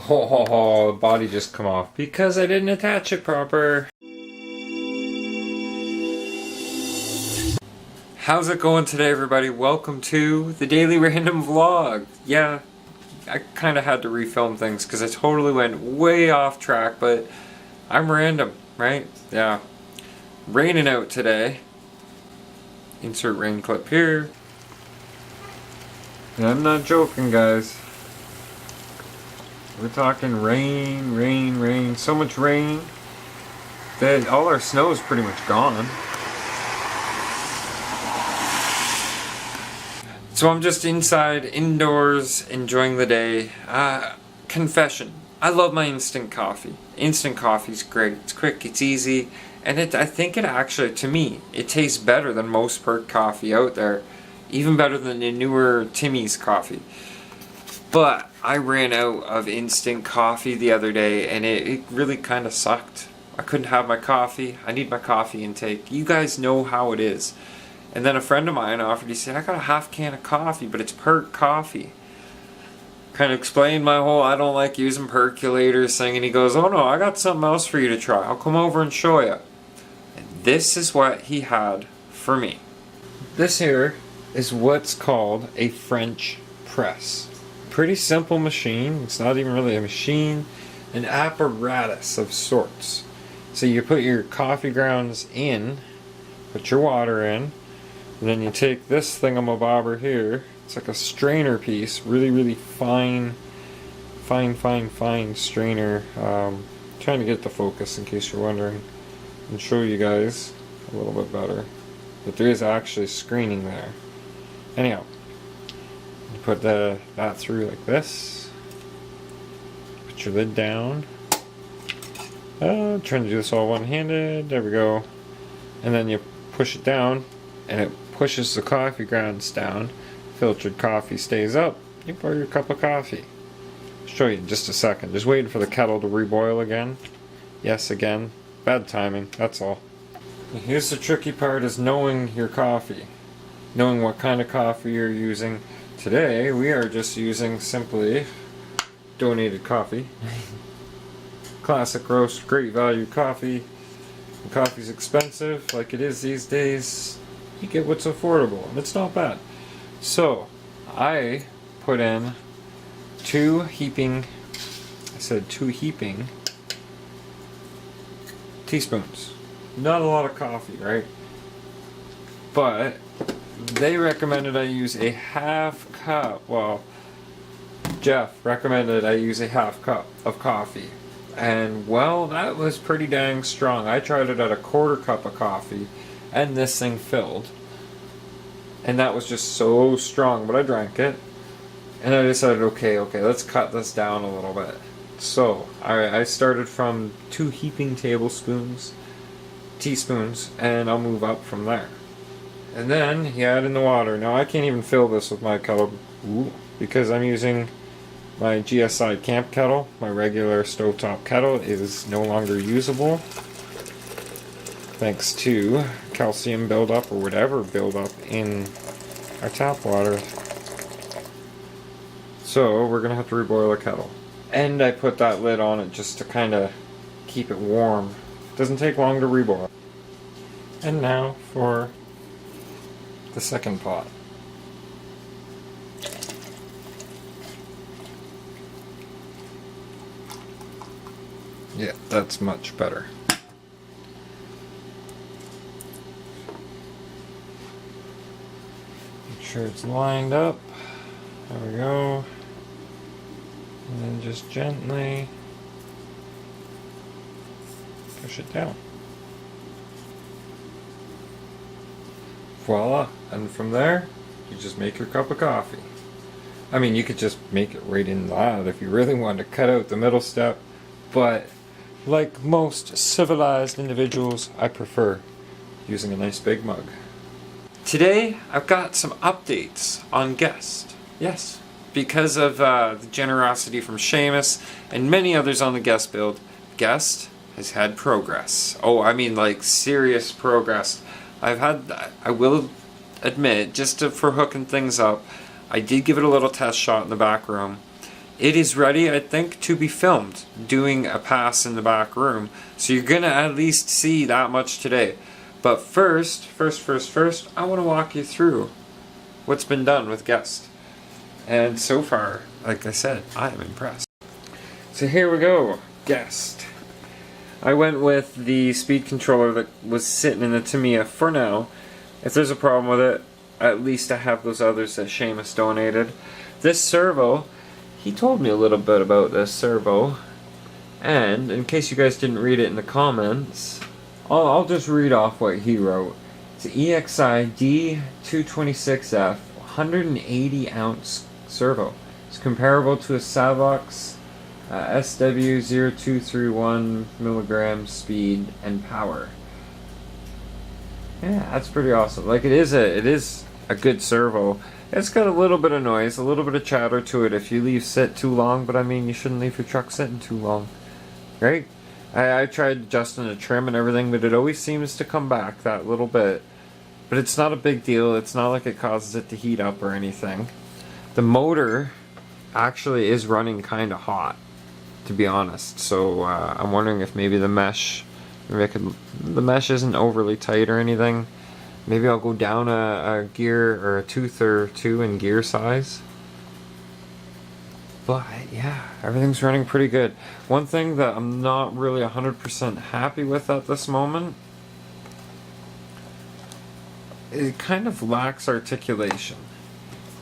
Oh, the body just come off because I didn't attach it proper. How's it going today, everybody? Welcome to the daily random vlog. Yeah, I kind of had to refilm things because I totally went way off track, but I'm random, right? Yeah. Raining out today. Insert rain clip here. And I'm not joking, guys. We're talking rain, rain, rain. So much rain that all our snow is pretty much gone. So I'm just inside, indoors, enjoying the day. Confession. I love my instant coffee. Instant coffee's great. It's quick, it's easy, and I think it actually, to me, it tastes better than most perk coffee out there. Even better than the newer Timmy's coffee. But I ran out of instant coffee the other day, and it really kind of sucked. I couldn't have my coffee. I need my coffee intake. You guys know how it is. And then a friend of mine offered, he said, I got a half can of coffee, but it's perk coffee. Kind of explained my whole, I don't like using percolators thing, and he goes, oh no, I got something else for you to try. I'll come over and show you. And this is what he had for me. This here is what's called a French press. Pretty simple machine. It's not even really a machine, an apparatus of sorts. So you put your coffee grounds in, put your water in, and then you take this thingamabobber here. It's like a strainer piece, really fine strainer. Trying to get the focus in case you're wondering, and show you guys a little bit better that there is actually screening there. Anyhow, you put that through like this. Put your lid down. Trying to do this all one-handed. There we go. And then you push it down, and it pushes the coffee grounds down. Filtered coffee stays up. You pour your cup of coffee. I'll show you in just a second. Just waiting for the kettle to reboil again. Yes, again. Bad timing. That's all. Here's the tricky part: is knowing your coffee. Knowing what kind of coffee you're using. Today we are just using simply donated coffee. Classic roast, great value coffee. When coffee's expensive like it is these days, you get what's affordable, and it's not bad. So I put in two heaping teaspoons. Not a lot of coffee, right? But they recommended I use a half cup. Well, Jeff recommended I use a half cup of coffee. And well, that was pretty dang strong. I tried it at a quarter cup of coffee, and this thing filled. And that was just so strong, but I drank it. And I decided, okay, let's cut this down a little bit. So, I started from 2 heaping teaspoons, and I'll move up from there. And then you add in the water. Now I can't even fill this with my kettle because I'm using my GSI camp kettle. My regular stovetop kettle is no longer usable thanks to calcium buildup or whatever buildup in our tap water. So we're gonna have to reboil the kettle. And I put that lid on it just to kind of keep it warm. Doesn't take long to reboil. And now for the second pot. Yeah, that's much better. Make sure it's lined up. There we go. And then just gently push it down. Voila! And from there, you just make your cup of coffee. I mean, you could just make it right in that if you really wanted to cut out the middle step, but like most civilized individuals, I prefer using a nice big mug. Today, I've got some updates on guest. Yes, because of the generosity from Seamus and many others on the guest build, guest has had progress. Oh, I mean like serious progress. I will admit, just for hooking things up, I did give it a little test shot in the back room. it is ready, I think, to be filmed, doing a pass in the back room. So you're gonna at least see that much today. But first, I want to walk you through what's been done with Guest. And so far, like I said, I am impressed. So here we go, Guest. I went with the speed controller that was sitting in the Tamiya for now. If there's a problem with it, at least I have those others that Seamus donated. This servo, he told me a little bit about this servo, and in case you guys didn't read it in the comments, I'll just read off what he wrote. It's an EXI D226F 180 ounce servo. It's comparable to a Savox SW0231 milligrams speed and power. Yeah, that's pretty awesome. Like, it is a good servo. It's got a little bit of noise, a little bit of chatter to it if you leave sit too long, but I mean, you shouldn't leave your truck sitting too long, right? I tried adjusting the trim and everything, but it always seems to come back that little bit. But it's not a big deal. It's not like it causes it to heat up or anything. The motor actually is running kind of hot, to be honest. So I'm wondering if maybe the mesh, the mesh isn't overly tight or anything. Maybe I'll go down a gear or a tooth or two in gear size. But yeah, everything's running pretty good. One thing that I'm not really 100% happy with at this moment, it kind of lacks articulation.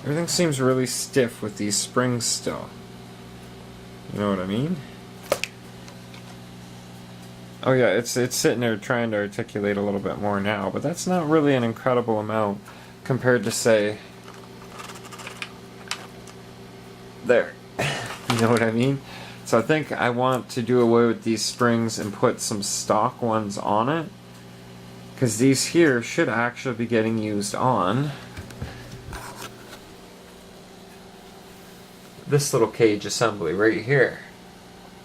Everything seems really stiff with these springs still. You know what I mean? Oh yeah, it's sitting there trying to articulate a little bit more now, but that's not really an incredible amount compared to, say, there. You know what I mean? So I think I want to do away with these springs and put some stock ones on it, because these here should actually be getting used on this little cage assembly right here.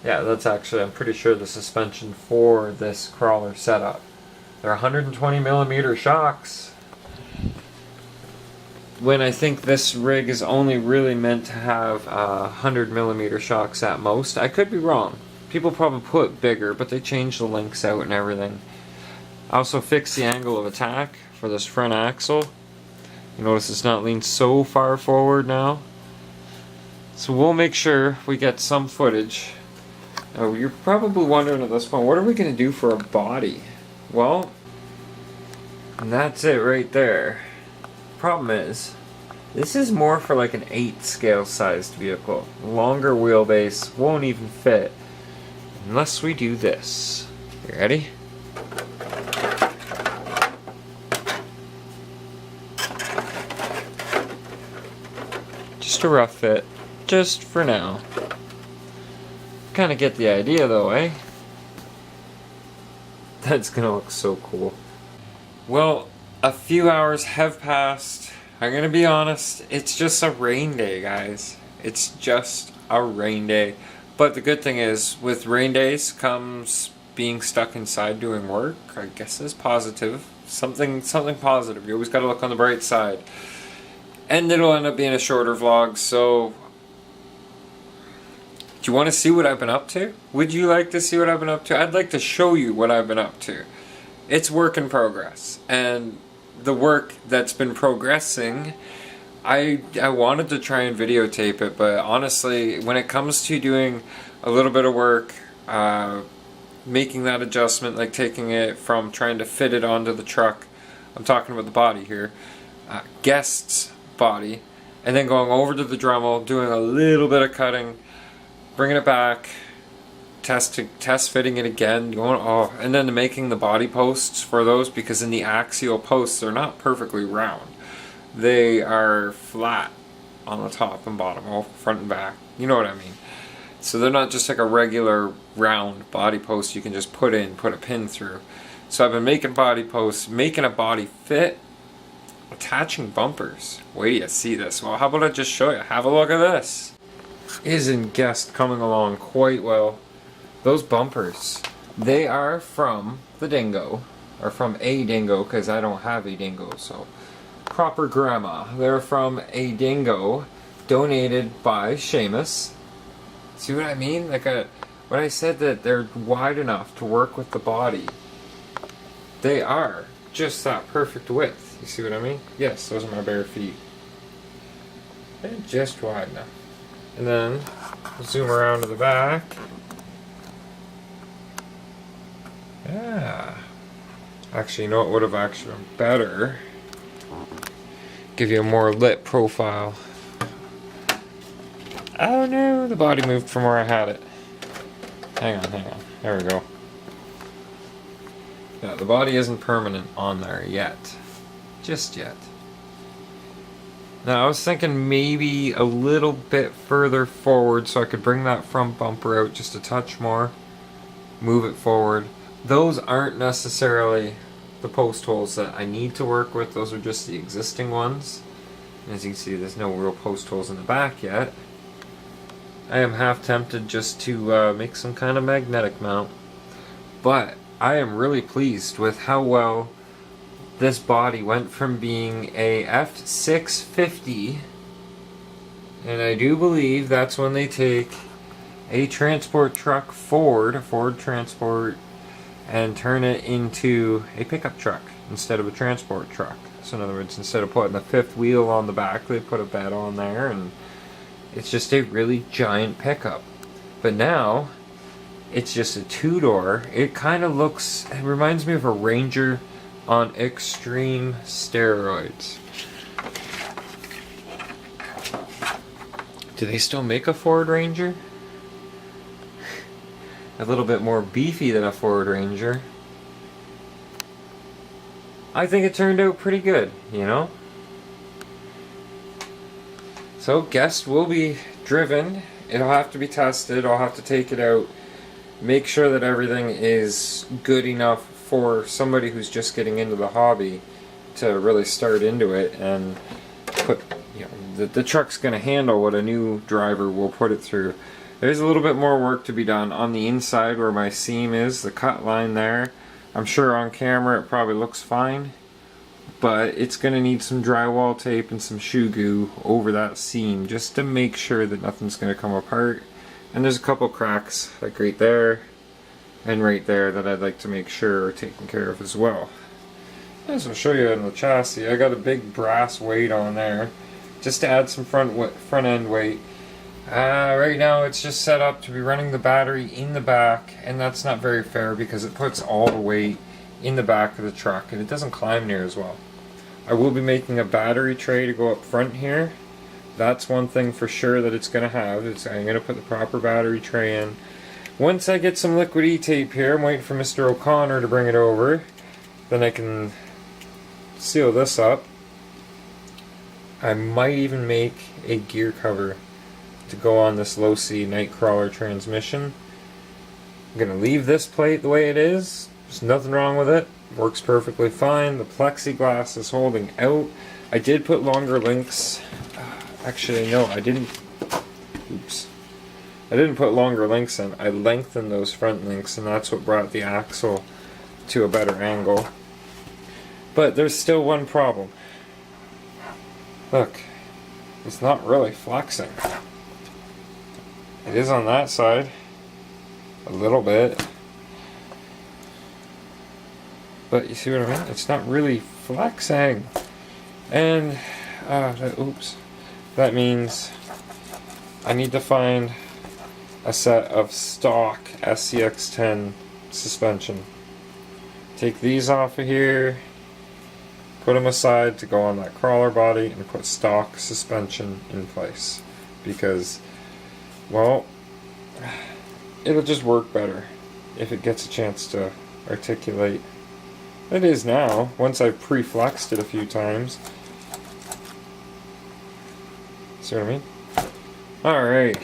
Yeah, that's actually, I'm pretty sure, the suspension for this crawler setup. They're 120mm shocks, when I think this rig is only really meant to have 100mm shocks at most. I could be wrong. People probably put bigger, but they change the links out and everything. I also fixed the angle of attack for this front axle. You notice it's not leaned so far forward now. So we'll make sure we get some footage. Now, you're probably wondering at this point, what are we going to do for a body? Well, and that's it right there. Problem is, this is more for like an 8 scale sized vehicle. Longer wheelbase won't even fit unless we do this. You ready? Just a rough fit, just for now. Kind of get the idea though, eh? That's gonna look so cool. Well, a few hours have passed. I'm gonna be honest, it's just a rain day, guys. It's just a rain day. But the good thing is, with rain days comes being stuck inside doing work. I guess is positive. Something positive. You always gotta look on the bright side. And it'll end up being a shorter vlog, so do you want to see what I've been up to? Would you like to see what I've been up to? I'd like to show you what I've been up to. It's work in progress, and the work that's been progressing, I wanted to try and videotape it, but honestly, when it comes to doing a little bit of work, making that adjustment, like taking it from trying to fit it onto the truck, I'm talking about the body here, Guest's body, and then going over to the Dremel, doing a little bit of cutting, bringing it back, test fitting it again, and then making the body posts for those, because in the axial posts they're not perfectly round. They are flat on the top and bottom, all front and back. You know what I mean? So they're not just like a regular round body post you can just put a pin through. So I've been making body posts, making a body fit, attaching bumpers. Wait till you see this. Well, how about I just show you? Have a look at this. Isn't Guest coming along quite well? Those bumpers, they are from the Dingo, or from a Dingo, because I don't have a Dingo, so proper grammar. They're from a Dingo donated by Seamus. See what I mean? Like when I said that they're wide enough to work with the body, they are just that perfect width. You see what I mean? Yes, those are my bare feet. They're just wide enough. And then zoom around to the back. Yeah. Actually, you know what would have actually been better? Give you a more lit profile. Oh no, the body moved from where I had it. Hang on. There we go. Yeah, the body isn't permanent on there yet. Just yet. Now, I was thinking maybe a little bit further forward so I could bring that front bumper out just a touch more. Move it forward. Those aren't necessarily the post holes that I need to work with. Those are just the existing ones. As you can see, there's no real post holes in the back yet. I am half tempted just to make some kind of magnetic mount. But I am really pleased with how well this body went from being a F650, and I do believe that's when they take a transport truck a Ford Transport, and turn it into a pickup truck instead of a transport truck. So in other words, instead of putting the fifth wheel on the back, they put a bed on there, and it's just a really giant pickup. But now, it's just a two-door. It kind of looks, it reminds me of a Ranger on extreme steroids. Do they still make a Ford Ranger? A little bit more beefy than a Ford Ranger. I think it turned out pretty good, you know? So, guest will be driven. It'll have to be tested. I'll have to take it out. Make sure that everything is good enough for somebody who's just getting into the hobby to really start into it and put, you know, the truck's going to handle what a new driver will put it through. There's a little bit more work to be done on the inside where my seam is, the cut line there. I'm sure on camera it probably looks fine, but it's going to need some drywall tape and some shoe goo over that seam just to make sure that nothing's going to come apart. And there's a couple cracks, like right there and right there, that I'd like to make sure are taken care of as well. As I'll show you on the chassis, I got a big brass weight on there just to add some front end weight. Right now it's just set up to be running the battery in the back, and that's not very fair because it puts all the weight in the back of the truck and it doesn't climb near as well. I will be making a battery tray to go up front here. That's one thing for sure that it's going to have. I'm going to put the proper battery tray in. Once I get some liquid E-tape here, I'm waiting for Mr. O'Connor to bring it over. Then I can seal this up. I might even make a gear cover to go on this low-C Nightcrawler transmission. I'm going to leave this plate the way it is. There's nothing wrong with it. Works perfectly fine. The plexiglass is holding out. I did put longer links. Actually, no, I didn't. Oops. I didn't put longer links in. I lengthened those front links, and that's what brought the axle to a better angle. But there's still one problem. Look, it's not really flexing. It is on that side, a little bit. But you see what I mean? It's not really flexing. And, oops. That means I need to find a set of stock SCX10 suspension. Take these off of here, put them aside to go on that crawler body, and put stock suspension in place. Because, well, it'll just work better if it gets a chance to articulate. It is now, once I've pre-flexed it a few times. See what I mean? Alright.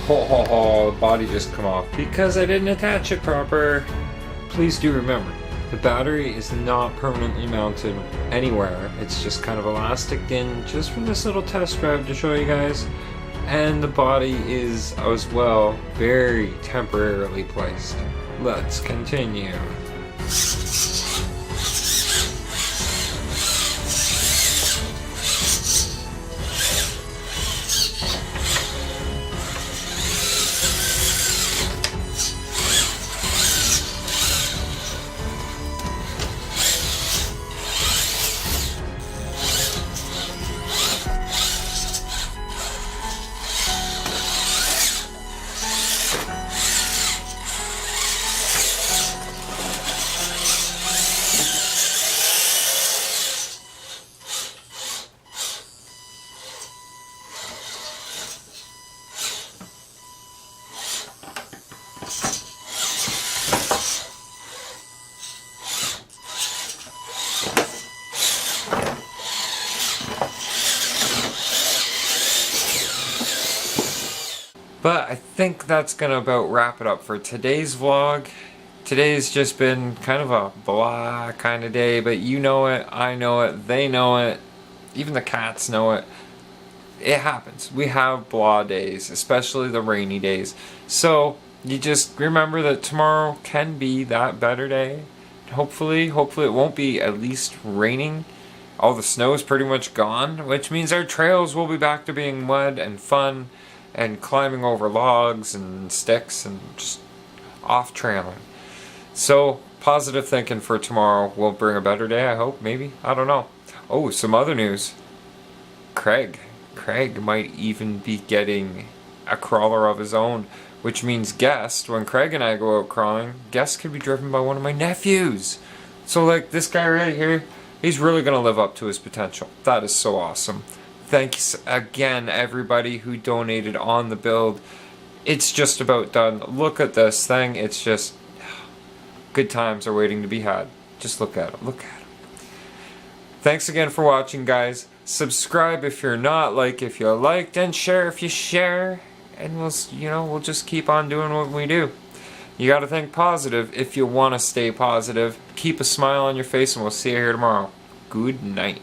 the body just come off because I didn't attach it proper. Please do remember, the battery is not permanently mounted anywhere. It's just kind of elastic in just for this little test drive to show you guys. And the body is as well very temporarily placed. Let's continue. But I think that's gonna about wrap it up for today's vlog. Today's just been kind of a blah kind of day, but you know it, I know it, they know it, even the cats know it. It happens. We have blah days, especially the rainy days. So you just remember that tomorrow can be that better day. Hopefully it won't be at least raining. All the snow is pretty much gone, which means our trails will be back to being mud and fun and climbing over logs and sticks and just off trailing. So positive thinking for tomorrow will bring a better day, I hope, maybe, I don't know. Oh, some other news. Craig might even be getting a crawler of his own, which means Guest, when Craig and I go out crawling, Guest could be driven by one of my nephews. So like this guy right here, he's really gonna live up to his potential. That is so awesome. Thanks again everybody who donated on the build. It's just about done. Look at this thing. It's just good times are waiting to be had. Just look at it. Look at it. Thanks again for watching, guys. Subscribe if you're not, like if you liked, and share if you share. And we'll just keep on doing what we do. You got to think positive if you want to stay positive. Keep a smile on your face, and we'll see you here tomorrow. Good night.